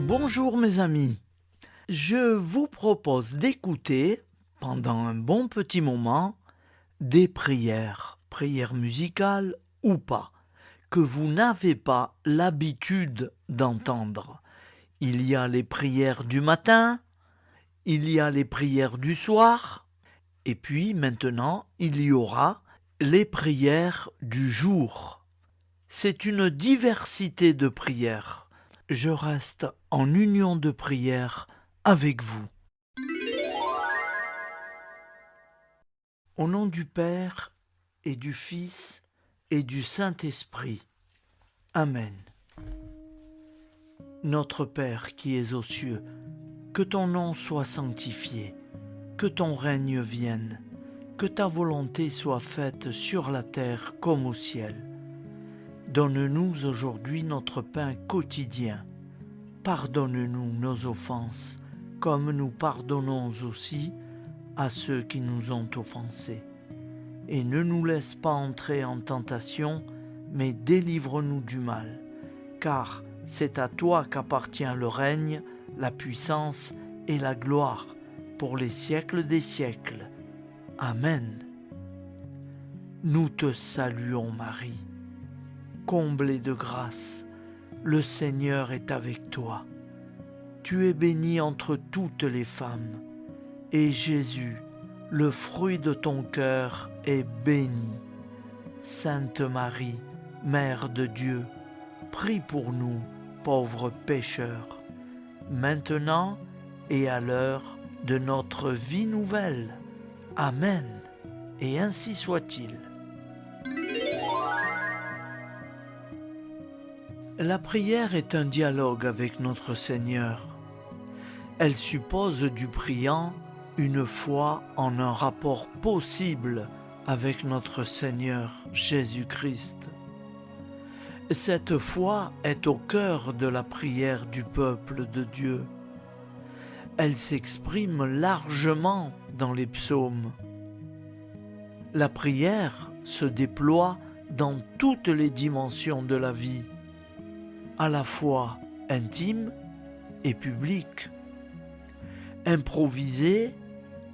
Bonjour mes amis, je vous propose d'écouter, pendant un bon petit moment, des prières musicales ou pas, que vous n'avez pas l'habitude d'entendre. Il y a les prières du matin, il y a les prières du soir, et puis maintenant il y aura les prières du jour. C'est une diversité de prières. Je reste en union de prière avec vous. Au nom du Père et du Fils et du Saint-Esprit. Amen. Notre Père qui es aux cieux, que ton nom soit sanctifié, que ton règne vienne, que ta volonté soit faite sur la terre comme au ciel. Donne-nous aujourd'hui notre pain quotidien. Pardonne-nous nos offenses, comme nous pardonnons aussi à ceux qui nous ont offensés. Et ne nous laisse pas entrer en tentation, mais délivre-nous du mal. Car c'est à toi qu'appartient le règne, la puissance et la gloire, pour les siècles des siècles. Amen. Nous te saluons, Marie. Comblée de grâce, le Seigneur est avec toi. Tu es bénie entre toutes les femmes, et Jésus, le fruit de ton cœur, est béni. Sainte Marie, Mère de Dieu, prie pour nous, pauvres pécheurs, maintenant et à l'heure de notre vie nouvelle. Amen. Et ainsi soit-il. La prière est un dialogue avec notre Seigneur. Elle suppose du priant une foi en un rapport possible avec notre Seigneur Jésus-Christ. Cette foi est au cœur de la prière du peuple de Dieu. Elle s'exprime largement dans les psaumes. La prière se déploie dans toutes les dimensions de la vie, à la fois intime et publique, improvisée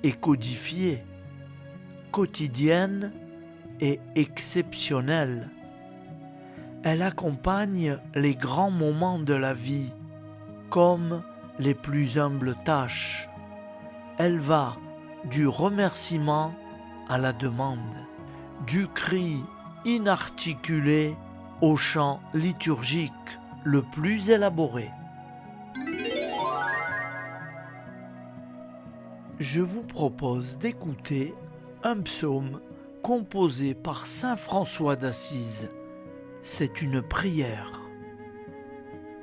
et codifiée, quotidienne et exceptionnelle. Elle accompagne les grands moments de la vie comme les plus humbles tâches. Elle va du remerciement à la demande, du cri inarticulé au chant liturgique le plus élaboré. Je vous propose d'écouter un psaume composé par saint François d'Assise. C'est une prière.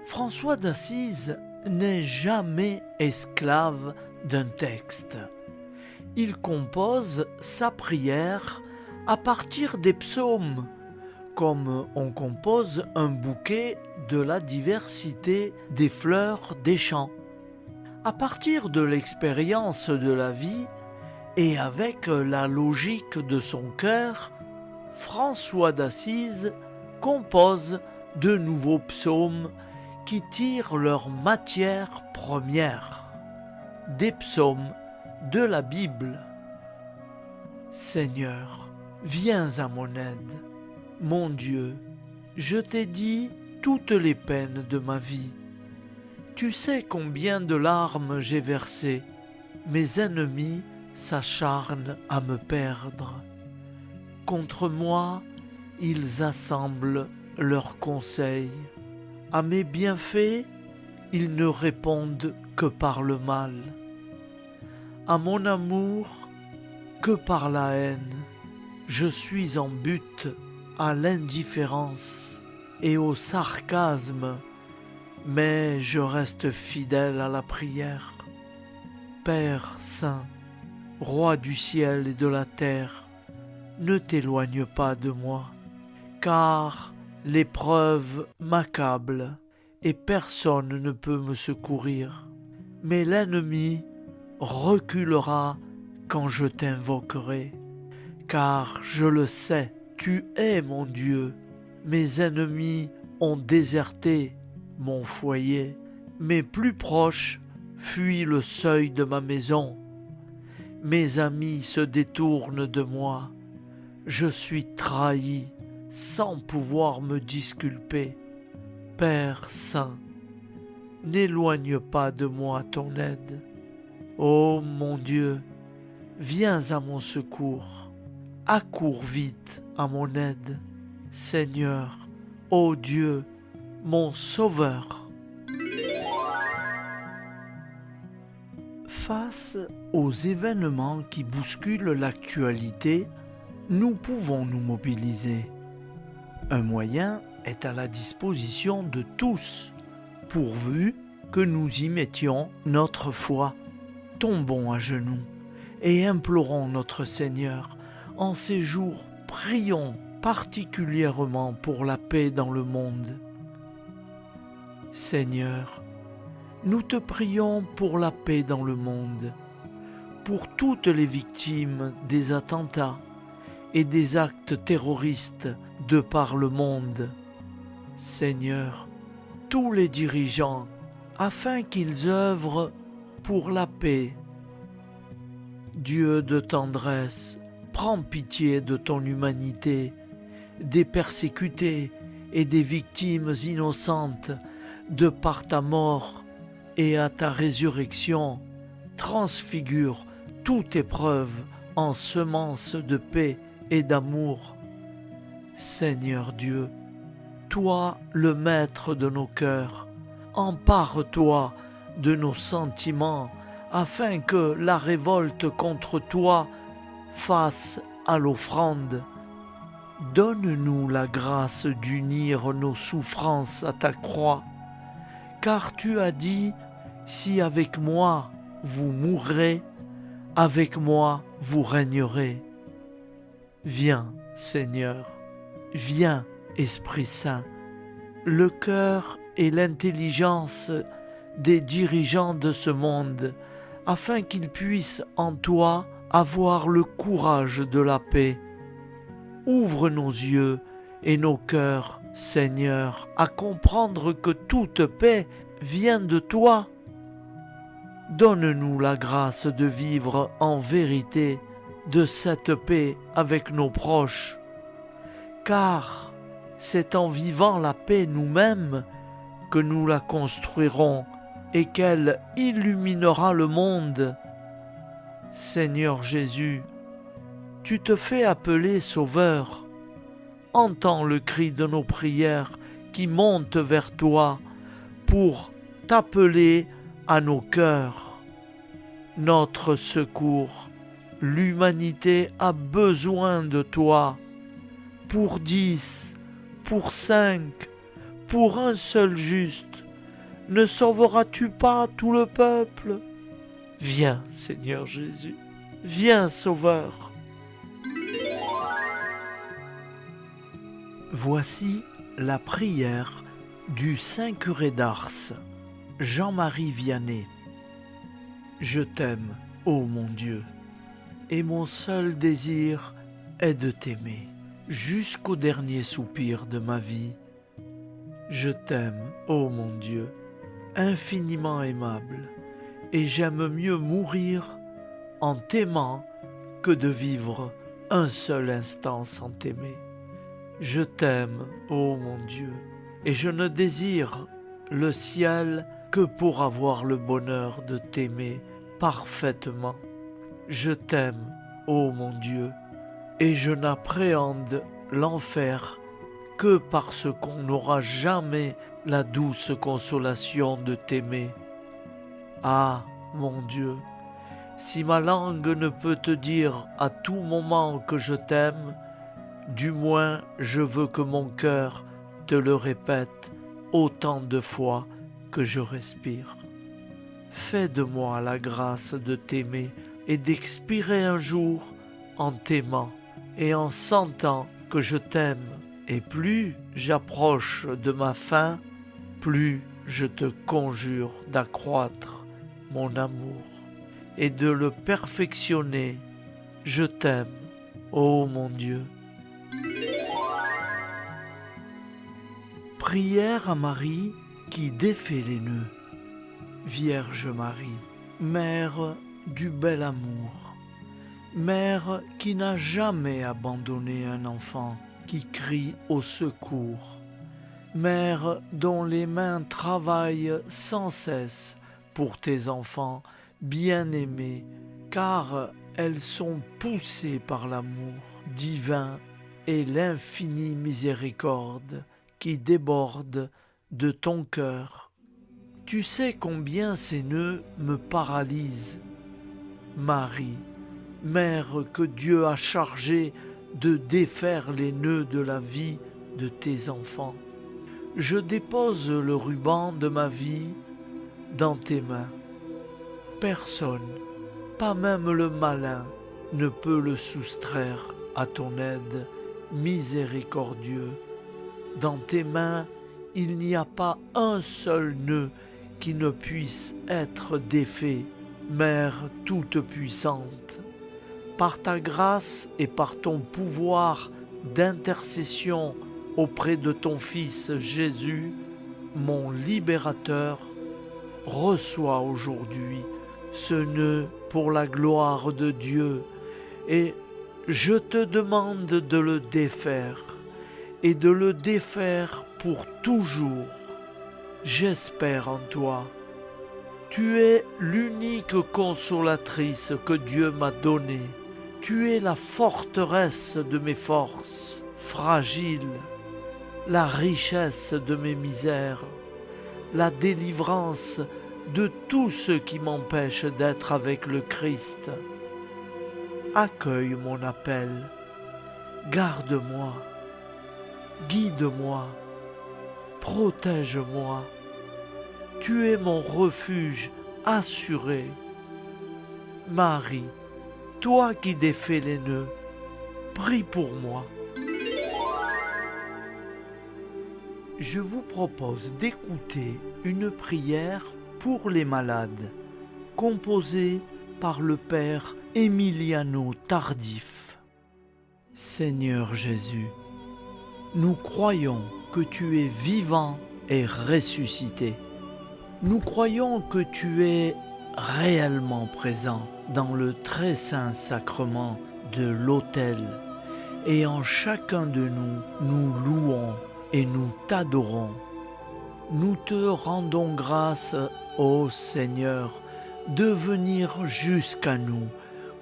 François d'Assise n'est jamais esclave d'un texte. Il compose sa prière à partir des psaumes, comme on compose un bouquet de la diversité des fleurs des champs. À partir de l'expérience de la vie et avec la logique de son cœur, François d'Assise compose de nouveaux psaumes qui tirent leur matière première, des psaumes de la Bible. Seigneur, viens à mon aide. Mon Dieu, je t'ai dit toutes les peines de ma vie. Tu sais combien de larmes j'ai versées. Mes ennemis s'acharnent à me perdre. Contre moi, ils assemblent leurs conseils. À mes bienfaits, ils ne répondent que par le mal. À mon amour, que par la haine. Je suis en butte à l'indifférence et au sarcasme, mais je reste fidèle à la prière. Père saint, roi du ciel et de la terre, ne t'éloigne pas de moi, car l'épreuve m'accable et personne ne peut me secourir. Mais l'ennemi reculera quand je t'invoquerai, car je le sais, tu es mon Dieu. Mes ennemis ont déserté mon foyer Mes plus proches fuient le seuil de ma maison. Mes amis se détournent de moi. Je suis trahi sans pouvoir me disculper. Père Saint, n'éloigne pas de moi ton aide. Ô mon Dieu, viens à mon secours. Accours vite à mon aide. Seigneur, ô Dieu, mon Sauveur. Face aux événements qui bousculent l'actualité, nous pouvons nous mobiliser. Un moyen est à la disposition de tous, pourvu que nous y mettions notre foi. Tombons à genoux et implorons notre Seigneur. En ces jours, prions particulièrement pour la paix dans le monde. Seigneur, nous te prions pour la paix dans le monde, pour toutes les victimes des attentats et des actes terroristes de par le monde. Seigneur, tous les dirigeants, afin qu'ils œuvrent pour la paix. Dieu de tendresse, prends pitié de ton humanité, des persécutés et des victimes innocentes de par ta mort, et à ta résurrection, transfigure toute épreuve en semence de paix et d'amour. Seigneur Dieu, toi le maître de nos cœurs, empare-toi de nos sentiments afin que la révolte contre toi fasse à l'offrande. Donne-nous la grâce d'unir nos souffrances à ta croix, car tu as dit: si avec moi vous mourrez, avec moi vous régnerez. Viens, Seigneur, viens, Esprit Saint, le cœur et l'intelligence des dirigeants de ce monde, afin qu'ils puissent en toi avoir le courage de la paix. Ouvre nos yeux et nos cœurs, Seigneur, à comprendre que toute paix vient de toi. Donne-nous la grâce de vivre en vérité de cette paix avec nos proches, car c'est en vivant la paix nous-mêmes que nous la construirons et qu'elle illuminera le monde. Seigneur Jésus, tu te fais appeler Sauveur. Entends le cri de nos prières qui montent vers toi pour t'appeler à nos cœurs. Notre secours, l'humanité a besoin de toi. Pour 10, pour 5, pour un seul juste, ne sauveras-tu pas tout le peuple? Viens, Seigneur Jésus, viens, Sauveur. Voici la prière du Saint curé d'Ars, Jean-Marie Vianney. Je t'aime, ô mon Dieu, et mon seul désir est de t'aimer jusqu'au dernier soupir de ma vie. Je t'aime, ô mon Dieu, infiniment aimable, et j'aime mieux mourir en t'aimant que de vivre un seul instant sans t'aimer. Je t'aime, ô mon Dieu, et je ne désire le ciel que pour avoir le bonheur de t'aimer parfaitement. Je t'aime, ô mon Dieu, et je n'appréhende l'enfer que parce qu'on n'aura jamais la douce consolation de t'aimer. Ah, mon Dieu, si ma langue ne peut te dire à tout moment que je t'aime, du moins je veux que mon cœur te le répète autant de fois que je respire. Fais de moi la grâce de t'aimer et d'expirer un jour en t'aimant et en sentant que je t'aime. Et plus j'approche de ma fin, plus je te conjure d'accroître mon amour et de le perfectionner. Je t'aime, ô mon Dieu. Prière à Marie qui défait les nœuds. Vierge Marie, Mère du bel amour, Mère qui n'a jamais abandonné un enfant qui crie au secours, Mère dont les mains travaillent sans cesse pour tes enfants bien-aimés, car elles sont poussées par l'amour divin et l'infinie miséricorde qui déborde de ton cœur. Tu sais combien ces nœuds me paralysent. Marie, Mère que Dieu a chargée de défaire les nœuds de la vie de tes enfants, je dépose le ruban de ma vie dans tes mains. Personne, pas même le malin, ne peut le soustraire à ton aide, miséricordieux. Dans tes mains, il n'y a pas un seul nœud qui ne puisse être défait, Mère toute-puissante. Par ta grâce et par ton pouvoir d'intercession auprès de ton Fils Jésus, mon libérateur, reçois aujourd'hui ce nœud pour la gloire de Dieu et je te demande de le défaire et de le défaire pour toujours. J'espère en toi. Tu es l'unique consolatrice que Dieu m'a donnée. Tu es la forteresse de mes forces fragiles, la richesse de mes misères, la délivrance de tout ce qui m'empêche d'être avec le Christ. Accueille mon appel, garde-moi, guide-moi, protège-moi. Tu es mon refuge assuré. Marie, toi qui défais les nœuds, prie pour moi. Je vous propose d'écouter une prière pour les malades, composée par le Père Emiliano Tardif. Seigneur Jésus, nous croyons que tu es vivant et ressuscité. Nous croyons que tu es réellement présent dans le très saint sacrement de l'autel et en chacun de nous, nous louons et nous t'adorons. Nous te rendons grâce, ô Seigneur, de venir jusqu'à nous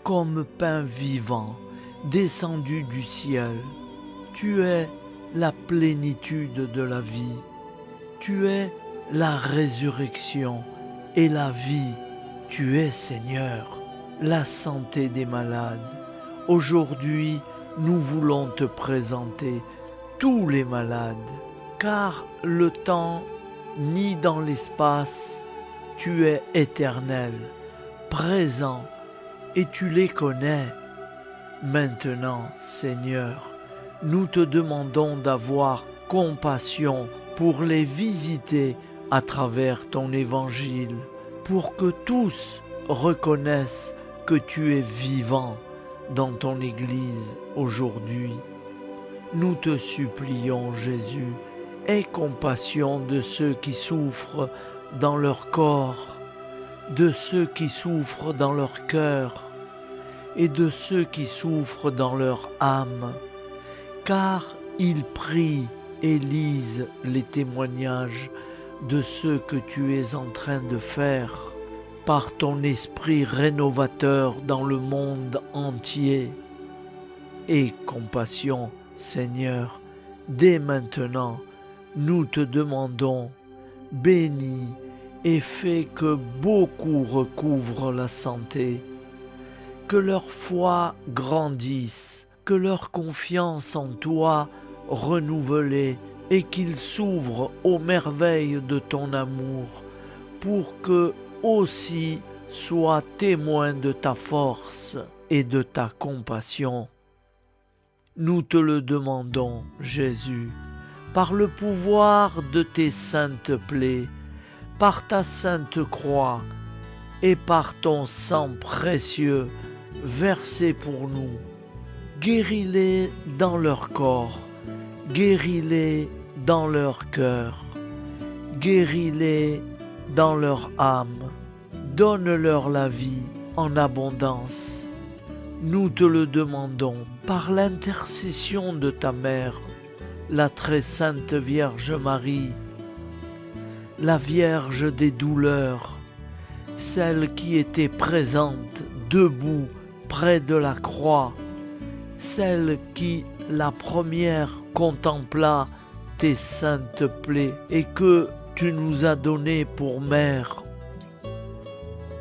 comme pain vivant, descendu du ciel. Tu es la plénitude de la vie. Tu es la résurrection et la vie. Tu es, Seigneur, la santé des malades. Aujourd'hui, nous voulons te présenter tous les malades, car le temps ni dans l'espace, tu es éternel, présent, et tu les connais. Maintenant, Seigneur, nous te demandons d'avoir compassion pour les visiter à travers ton évangile, pour que tous reconnaissent que tu es vivant dans ton Église aujourd'hui. Nous te supplions, Jésus, aie compassion de ceux qui souffrent dans leur corps, de ceux qui souffrent dans leur cœur et de ceux qui souffrent dans leur âme, car ils prient et lisent les témoignages de ce que tu es en train de faire par ton esprit rénovateur dans le monde entier. Aie compassion, Seigneur, dès maintenant, nous te demandons, bénis et fais que beaucoup recouvrent la santé, que leur foi grandisse, que leur confiance en toi renouvelée et qu'ils s'ouvrent aux merveilles de ton amour pour que aussi soient témoins de ta force et de ta compassion. Nous te le demandons, Jésus, par le pouvoir de tes saintes plaies, par ta sainte croix et par ton sang précieux versé pour nous. Guéris-les dans leur corps, guéris-les dans leur cœur, guéris-les dans leur âme. Donne-leur la vie en abondance. Nous te le demandons par l'intercession de ta mère, la très sainte Vierge Marie, la Vierge des douleurs, celle qui était présente, debout, près de la croix, celle qui, la première, contempla tes saintes plaies et que tu nous as données pour mère.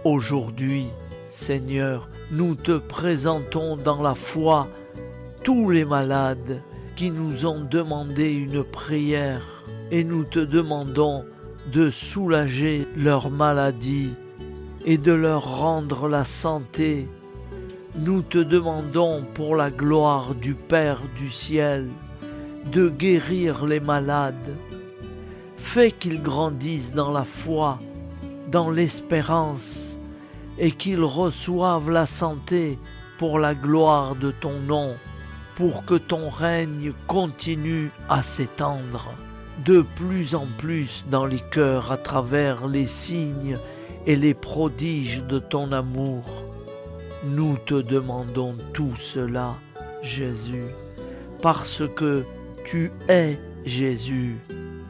Aujourd'hui, Seigneur, nous te présentons dans la foi tous les malades qui nous ont demandé une prière et nous te demandons de soulager leur maladie et de leur rendre la santé. Nous te demandons pour la gloire du Père du ciel de guérir les malades. Fais qu'ils grandissent dans la foi, dans l'espérance et qu'ils reçoivent la santé pour la gloire de ton nom, pour que ton règne continue à s'étendre de plus en plus dans les cœurs à travers les signes et les prodiges de ton amour. Nous te demandons tout cela, Jésus, parce que tu es Jésus.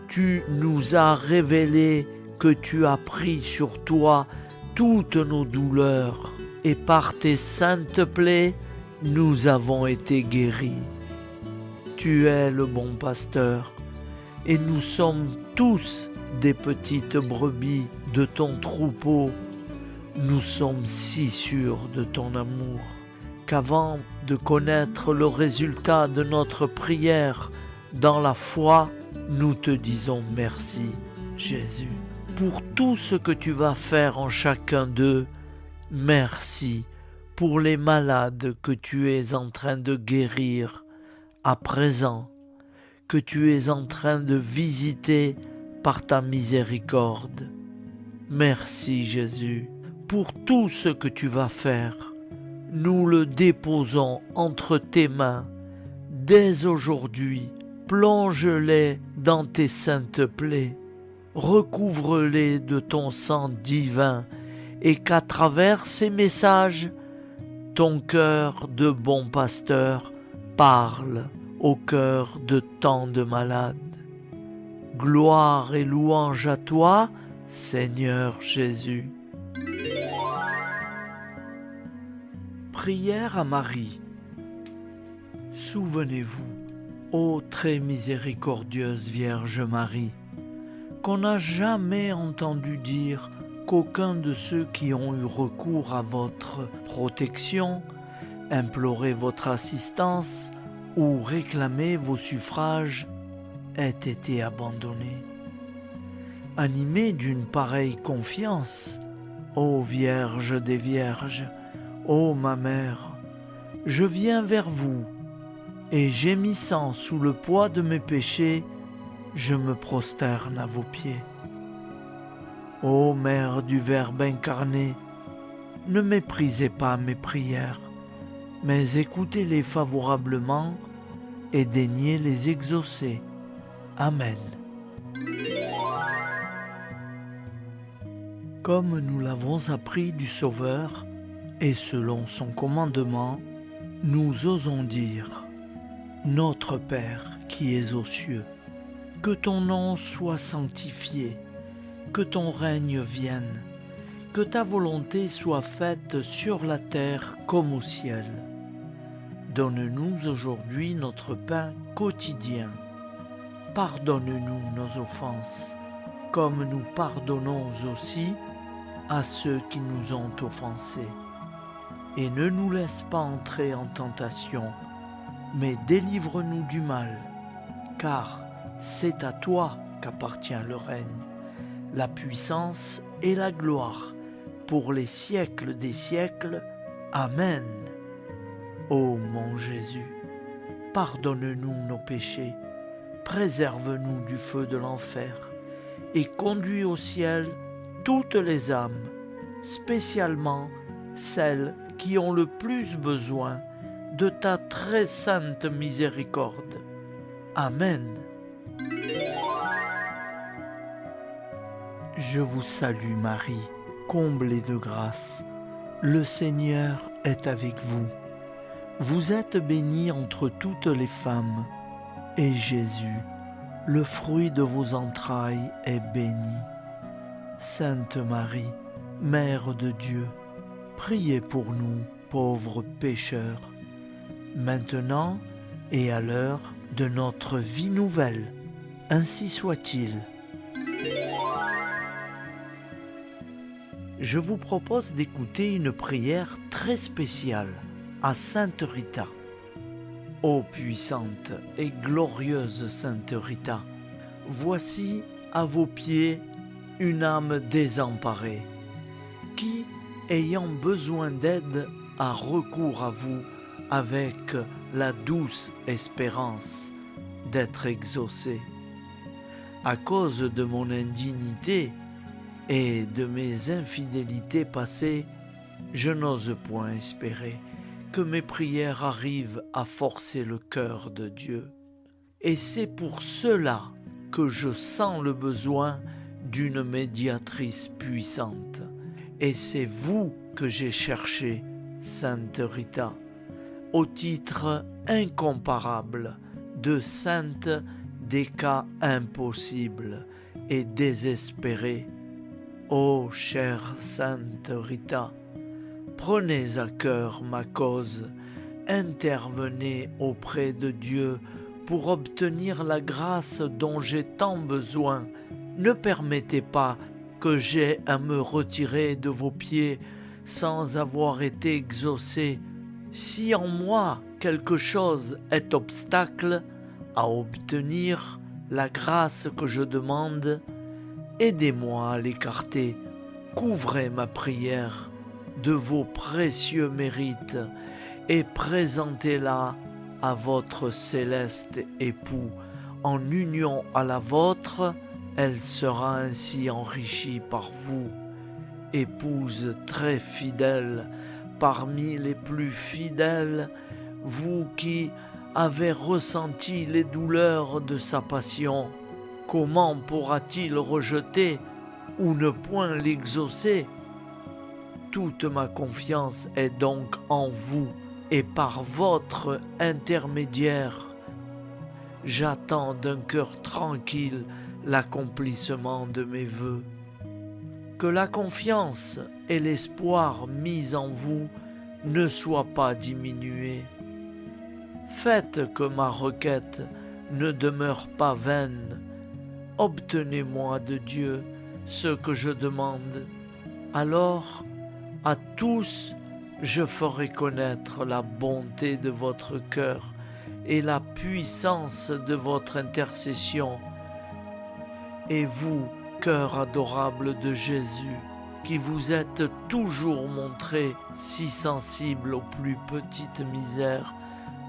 Tu nous as révélé que tu as pris sur toi toutes nos douleurs et par tes saintes plaies, nous avons été guéris. Tu es le bon pasteur et nous sommes tous des petites brebis de ton troupeau. Nous sommes si sûrs de ton amour qu'avant de connaître le résultat de notre prière dans la foi, nous te disons merci, Jésus, pour tout ce que tu vas faire en chacun d'eux. Merci pour les malades que tu es en train de guérir à présent, que tu es en train de visiter par ta miséricorde. Merci Jésus pour tout ce que tu vas faire. Nous le déposons entre tes mains. Dès aujourd'hui, plonge-les dans tes saintes plaies. Recouvre-les de ton sang divin et qu'à travers ces messages, ton cœur de bon pasteur parle au cœur de tant de malades. Gloire et louange à toi, Seigneur Jésus. Prière à Marie. Souvenez-vous, ô très miséricordieuse Vierge Marie, qu'on n'a jamais entendu dire qu'aucun de ceux qui ont eu recours à votre protection, imploré votre assistance ou réclamé vos suffrages ait été abandonné. Animé d'une pareille confiance, ô Vierge des Vierges, ô ma mère, je viens vers vous et gémissant sous le poids de mes péchés, je me prosterne à vos pieds. Ô Mère du Verbe incarné, ne méprisez pas mes prières, mais écoutez-les favorablement et daignez les exaucer. Amen. Comme nous l'avons appris du Sauveur, et selon son commandement, nous osons dire : Notre Père qui es aux cieux, que ton nom soit sanctifié, que ton règne vienne, que ta volonté soit faite sur la terre comme au ciel. Donne-nous aujourd'hui notre pain quotidien. Pardonne-nous nos offenses, comme nous pardonnons aussi à ceux qui nous ont offensés. Et ne nous laisse pas entrer en tentation, mais délivre-nous du mal, car c'est à toi qu'appartient le règne, la puissance et la gloire, pour les siècles des siècles. Amen. Ô mon Jésus, pardonne-nous nos péchés, préserve-nous du feu de l'enfer, et conduis au ciel toutes les âmes, spécialement celles qui ont le plus besoin de ta très sainte miséricorde. Amen. Je vous salue Marie, comblée de grâce. Le Seigneur est avec vous. Vous êtes bénie entre toutes les femmes, et Jésus, le fruit de vos entrailles, est béni. Sainte Marie, Mère de Dieu, priez pour nous, pauvres pécheurs, maintenant et à l'heure de notre vie nouvelle. Ainsi soit-il. Je vous propose d'écouter une prière très spéciale à Sainte Rita. Ô puissante et glorieuse Sainte Rita, voici à vos pieds une âme désemparée, qui, ayant besoin d'aide, a recours à vous avec la douce espérance d'être exaucée. À cause de mon indignité et de mes infidélités passées, je n'ose point espérer que mes prières arrivent à forcer le cœur de Dieu. Et c'est pour cela que je sens le besoin d'une médiatrice puissante. Et c'est vous que j'ai cherché, Sainte Rita, au titre incomparable de sainte des cas impossibles et désespérés. Ô chère Sainte Rita, prenez à cœur ma cause, intervenez auprès de Dieu pour obtenir la grâce dont j'ai tant besoin. Ne permettez pas que j'aie à me retirer de vos pieds sans avoir été exaucé. Si en moi quelque chose est obstacle à obtenir la grâce que je demande, aidez-moi à l'écarter. Couvrez ma prière de vos précieux mérites et présentez-la à votre céleste époux. En union à la vôtre, elle sera ainsi enrichie par vous. Épouse très fidèle, parmi les plus fidèles, vous qui avez ressenti les douleurs de sa passion, comment pourra-t-il rejeter ou ne point l'exaucer? Toute ma confiance est donc en vous, et par votre intermédiaire, j'attends d'un cœur tranquille l'accomplissement de mes vœux. Que la confiance et l'espoir mis en vous ne soient pas diminués. Faites que ma requête ne demeure pas vaine. Obtenez-moi de Dieu ce que je demande. Alors, à tous, je ferai connaître la bonté de votre cœur et la puissance de votre intercession. Et vous, cœur adorable de Jésus, qui vous êtes toujours montré si sensible aux plus petites misères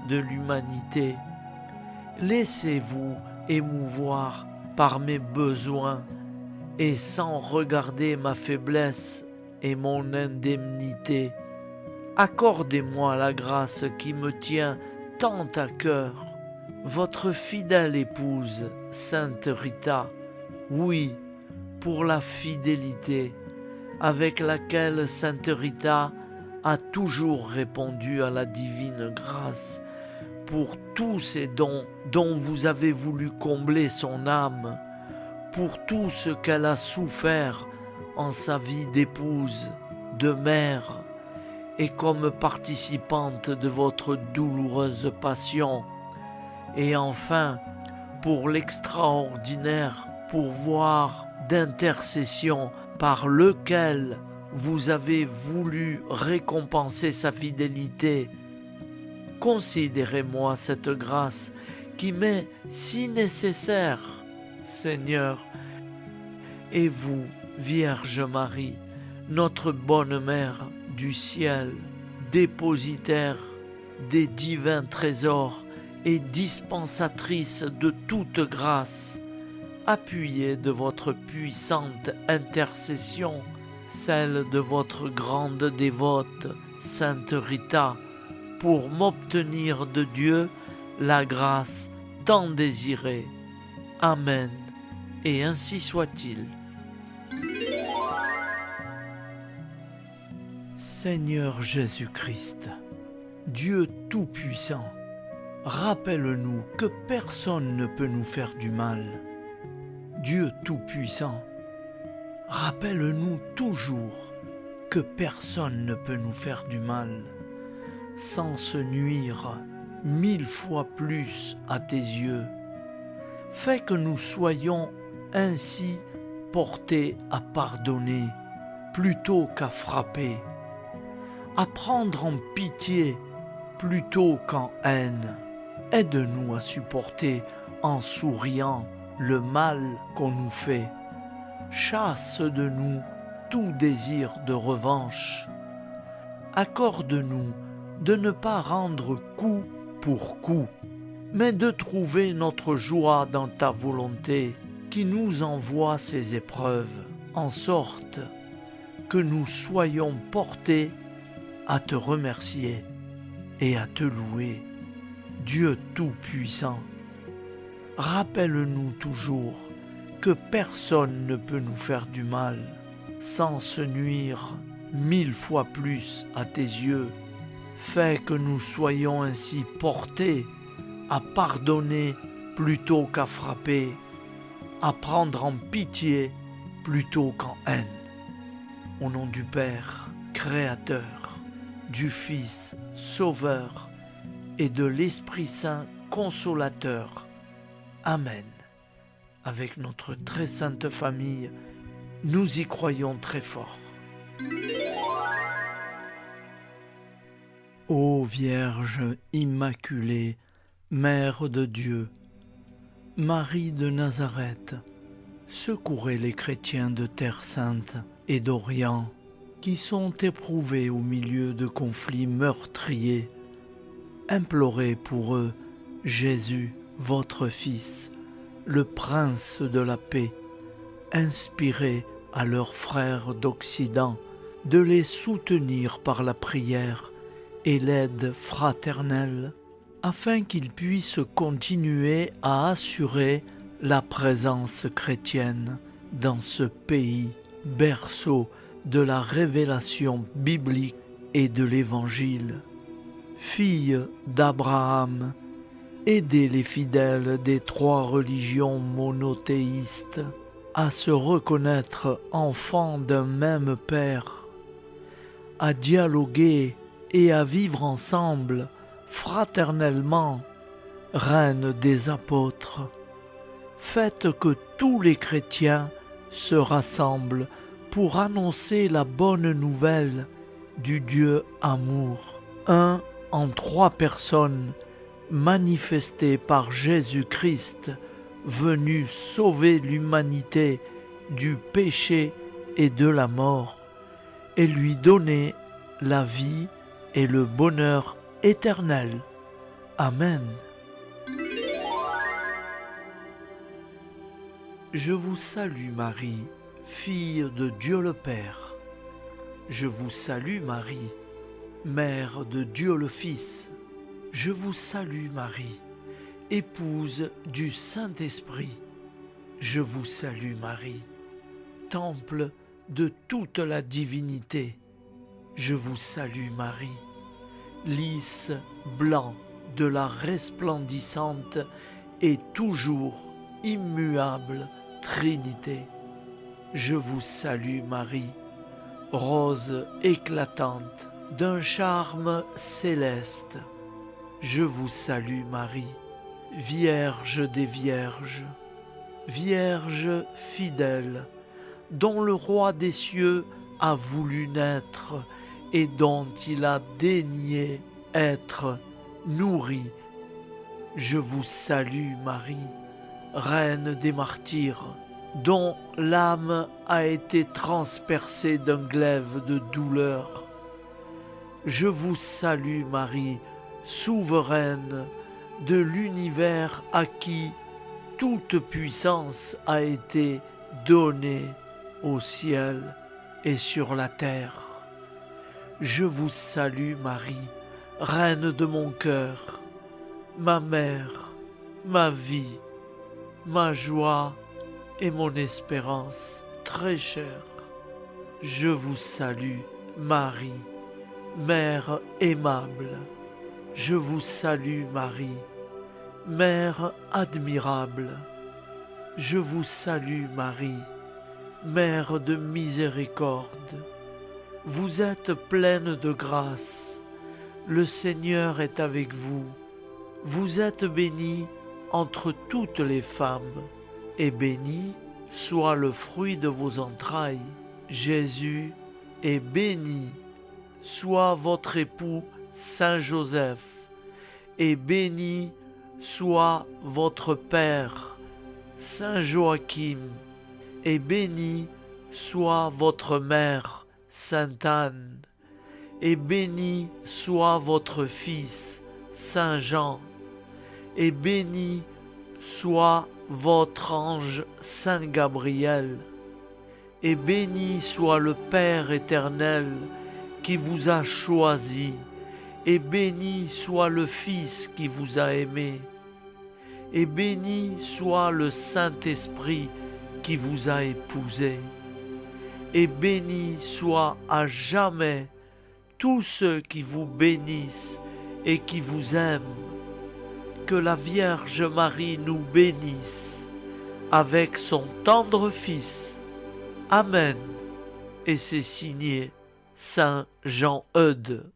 de l'humanité, laissez-vous émouvoir par mes besoins et sans regarder ma faiblesse et mon indemnité, accordez-moi la grâce qui me tient tant à cœur. Votre fidèle épouse, Sainte Rita, oui, pour la fidélité avec laquelle Sainte Rita a toujours répondu à la divine grâce, pour tous ces dons dont vous avez voulu combler son âme, pour tout ce qu'elle a souffert en sa vie d'épouse, de mère, et comme participante de votre douloureuse passion, et enfin pour l'extraordinaire pourvoir d'intercession par lequel vous avez voulu récompenser sa fidélité. Considérez-moi cette grâce qui m'est si nécessaire, Seigneur. Et vous, Vierge Marie, notre bonne Mère du ciel, dépositaire des divins trésors et dispensatrice de toute grâce, appuyez de votre puissante intercession celle de votre grande dévote, Sainte Rita, pour m'obtenir de Dieu la grâce tant désirée. Amen. Et ainsi soit-il. Seigneur Jésus-Christ, Dieu Tout-Puissant, rappelle-nous que personne ne peut nous faire du mal. Dieu Tout-Puissant, rappelle-nous toujours que personne ne peut nous faire du mal, sans se nuire 1000 fois plus à tes yeux. Fais que nous soyons ainsi portés à pardonner plutôt qu'à frapper, à prendre en pitié plutôt qu'en haine. Aide-nous à supporter en souriant le mal qu'on nous fait. Chasse de nous tout désir de revanche. Accorde-nous de ne pas rendre coup pour coup, mais de trouver notre joie dans ta volonté qui nous envoie ces épreuves, en sorte que nous soyons portés à te remercier et à te louer. Dieu Tout-Puissant, rappelle-nous toujours que personne ne peut nous faire du mal sans se nuire 1000 fois plus à tes yeux. Fais que nous soyons ainsi portés à pardonner plutôt qu'à frapper, à prendre en pitié plutôt qu'en haine. Au nom du Père, Créateur, du Fils, Sauveur et de l'Esprit Saint, Consolateur. Amen. Avec notre très sainte famille, nous y croyons très fort. Ô Vierge Immaculée, Mère de Dieu, Marie de Nazareth, secourez les chrétiens de Terre Sainte et d'Orient qui sont éprouvés au milieu de conflits meurtriers. Implorez pour eux Jésus, votre Fils, le Prince de la paix. Inspirez à leurs frères d'Occident de les soutenir par la prière et l'aide fraternelle, afin qu'ils puissent continuer à assurer la présence chrétienne dans ce pays, berceau de la révélation biblique et de l'Évangile. Fille d'Abraham, aidez les fidèles des 3 religions monothéistes à se reconnaître enfants d'un même Père, à dialoguer et à vivre ensemble fraternellement, reine des apôtres. Faites que tous les chrétiens se rassemblent pour annoncer la bonne nouvelle du Dieu amour, un en 3 personnes, manifesté par Jésus-Christ, venu sauver l'humanité du péché et de la mort, et lui donner la vie et le bonheur éternel. Amen. Je vous salue Marie, fille de Dieu le Père. Je vous salue Marie, Mère de Dieu le Fils. Je vous salue Marie, épouse du Saint-Esprit. Je vous salue Marie, temple de toute la divinité. Je vous salue Marie, lys blanc de la resplendissante et toujours immuable Trinité. Je vous salue Marie, rose éclatante d'un charme céleste. Je vous salue Marie, Vierge des Vierges, Vierge fidèle, dont le Roi des cieux a voulu naître et dont il a daigné être nourri. Je vous salue Marie, Reine des martyrs, dont l'âme a été transpercée d'un glaive de douleur. Je vous salue Marie, souveraine de l'univers à qui toute puissance a été donnée au ciel et sur la terre. Je vous salue Marie, Reine de mon cœur, ma mère, ma vie, ma joie et mon espérance très chère. Je vous salue Marie, Mère aimable, je vous salue Marie. Mère admirable, je vous salue Marie. Mère de miséricorde, vous êtes pleine de grâce. Le Seigneur est avec vous. Vous êtes bénie entre toutes les femmes, et béni soit le fruit de vos entrailles. Jésus est béni. Soit votre époux Saint Joseph, et béni soit votre Père Saint Joachim, et béni soit votre mère Sainte Anne, et béni soit votre fils Saint Jean, et béni soit votre ange Saint Gabriel, et béni soit le Père éternel qui vous a choisi, et béni soit le Fils qui vous a aimé, et béni soit le Saint-Esprit qui vous a épousé, et béni soit à jamais tous ceux qui vous bénissent et qui vous aiment. Que la Vierge Marie nous bénisse avec son tendre Fils. Amen. Et c'est signé Saint Jean Eudes.